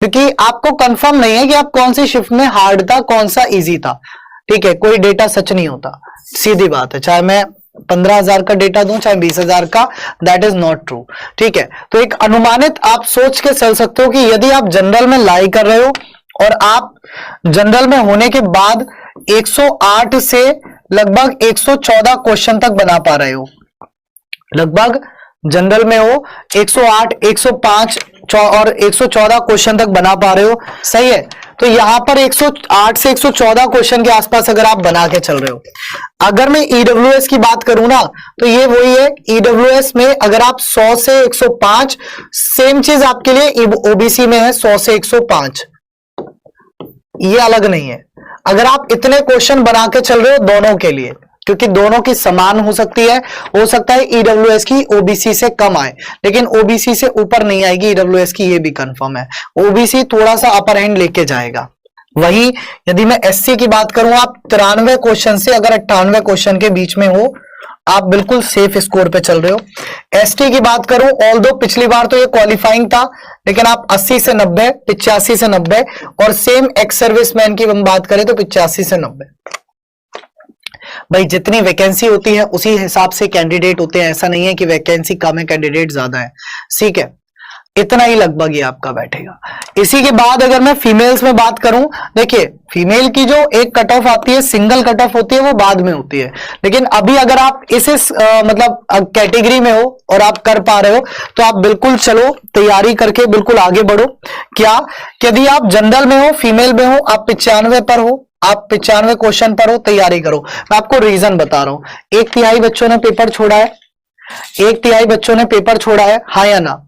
क्योंकि आपको कंफर्म नहीं है कि आप कौन सी शिफ्ट में हार्ड था, कौन सा इजी था। ठीक है, कोई डेटा सच नहीं होता, सीधी बात है। चाहे मैं 15,000 का डेटा दूं, चाहे 20,000 का, दैट इज नॉट ट्रू। ठीक है, तो एक अनुमानित आप सोच के चल सकते हो कि यदि आप जनरल में लाई कर रहे हो और आप जनरल में होने के बाद 108 से लगभग 114 क्वेश्चन तक बना पा रहे हो, लगभग जनरल में हो 108, 105 और 114 क्वेश्चन तक बना पा रहे हो, सही है। तो यहां पर 108 से 114 क्वेश्चन के आसपास अगर आप बना के चल रहे हो। अगर मैं ईडब्ल्यूएस की बात करूं ना, तो ये वही है, ईडब्ल्यूएस में अगर आप 100 से 105, सेम चीज आपके लिए ओबीसी में है 100 से 105, ये अलग नहीं है। अगर आप इतने क्वेश्चन बना के चल रहे हो दोनों के लिए, क्योंकि दोनों की समान हो सकती है, हो सकता है ईडब्ल्यूएस की ओबीसी से कम आए, लेकिन ओबीसी से ऊपर नहीं आएगी ईडब्ल्यूएस की, ये भी कंफर्म है। ओबीसी थोड़ा सा अपर हैंड लेके जाएगा। वही यदि मैं एससी की बात करूं, आप 93 क्वेश्चन से अगर 98 क्वेश्चन के बीच में हो, आप बिल्कुल सेफ स्कोर पे चल रहे हो। एसटी की बात करूं, ऑल्दो पिछली बार तो ये क्वालिफाइंग था, लेकिन आप 80 से 90, 85 से 90, और सेम एक्स सर्विसमैन की हम बात करें तो 85 से 90। भाई जितनी वैकेंसी होती है उसी हिसाब से कैंडिडेट होते हैं, ऐसा नहीं है कि वैकेंसी कम है कैंडिडेट ज्यादा है। ठीक है, इतना ही लगभग ये आपका बैठेगा। इसी के बाद अगर मैं फीमेल्स में बात करूं, देखिए फीमेल की जो एक कट ऑफ आती है, सिंगल कट ऑफ होती है, वो बाद में होती है। लेकिन अभी अगर आप इस मतलब कैटेगरी में हो और आप कर पा रहे हो, तो आप बिल्कुल चलो, तैयारी करके बिल्कुल आगे बढ़ो। क्या यदि आप जनरल में हो, फीमेल में हो, आप 95 पर हो, आप 95 क्वेश्चन पर हो, तैयारी करो। मैं आपको रीजन बता रहा हूं, 1/3 बच्चों ने पेपर छोड़ा है, 1/3 बच्चों ने पेपर छोड़ा है, हाँ या ना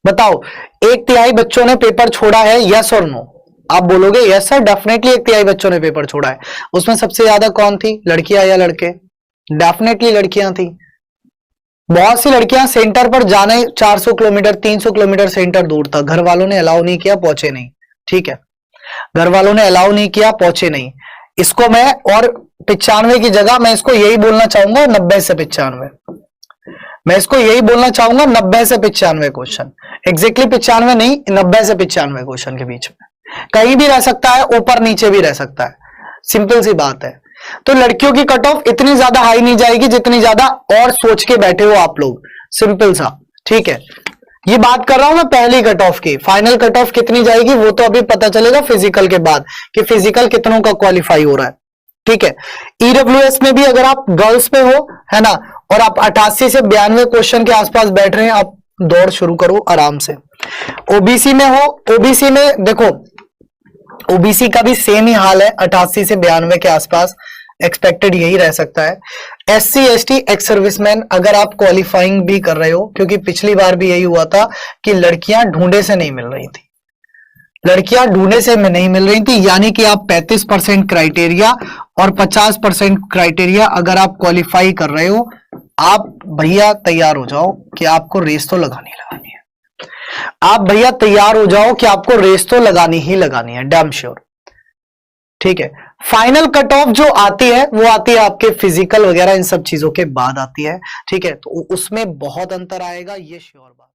बताओ। 1/3 बच्चों ने पेपर छोड़ा है, यस और नो? आप बोलोगे यस सर, डेफिनेटली 1/3 बच्चों ने पेपर छोड़ा है। उसमें सबसे ज्यादा कौन थी, लड़कियां या लड़के? डेफिनेटली लड़कियां थी। बहुत सी लड़कियां सेंटर पर जाने 400 किलोमीटर 300 किलोमीटर सेंटर दूर था, घर वालों ने अलाउ नहीं किया, पहुंचे नहीं। ठीक है, घर वालों ने अलाउ नहीं किया, पहुंचे नहीं। इसको मैं और 95 की जगह मैं इसको यही बोलना चाहूंगा 90 से 95, मैं इसको यही बोलना चाहूंगा 90 से 95 क्वेश्चन, एग्जैक्टली 95 नहीं, 90 से 95 क्वेश्चन के बीच में कहीं भी रह सकता है, ऊपर नीचे भी रह सकता है, सिंपल सी बात है। तो लड़कियों की कट ऑफ इतनी ज्यादा हाई नहीं जाएगी जितनी ज्यादा और सोच के बैठे हो आप लोग, सिंपल सा। ठीक है, ये बात कर रहा हूं मैं पहली कट ऑफ की। फाइनल कट ऑफ कितनी जाएगी वो तो अभी पता चलेगा फिजिकल के बाद, कि फिजिकल कितनों का क्वालिफाई हो रहा है। ठीक है, ईडब्ल्यूएस में भी अगर आप गर्ल्स पे हो, है ना, और आप 88 से 92 क्वेश्चन के आसपास बैठ रहे हैं, आप दौड़ शुरू करो आराम से। ओबीसी में हो, ओबीसी में देखो, ओबीसी का भी सेम ही हाल है, 88 से 92 के आसपास एक्सपेक्टेड यही रह सकता है। एससी एसटी एक्स सर्विसमैन अगर आप क्वालिफाइंग भी कर रहे हो, क्योंकि पिछली बार भी यही हुआ था कि लड़कियां ढूंढे से नहीं मिल रही थी, लड़कियां ढूंढे से नहीं मिल रही थी, यानी कि आप 35% क्राइटेरिया और 50% क्राइटेरिया अगर आप क्वालिफाई कर रहे हो, आप भैया तैयार हो जाओ कि आपको रेस तो लगानी है। आप भैया तैयार हो जाओ कि आपको रेस तो लगानी ही लगानी है, डैम श्योर। ठीक है, फाइनल कट ऑफ जो आती है वो आती है आपके फिजिकल वगैरह इन सब चीजों के बाद आती है। ठीक है, तो उसमें बहुत अंतर आएगा, ये श्योर बात।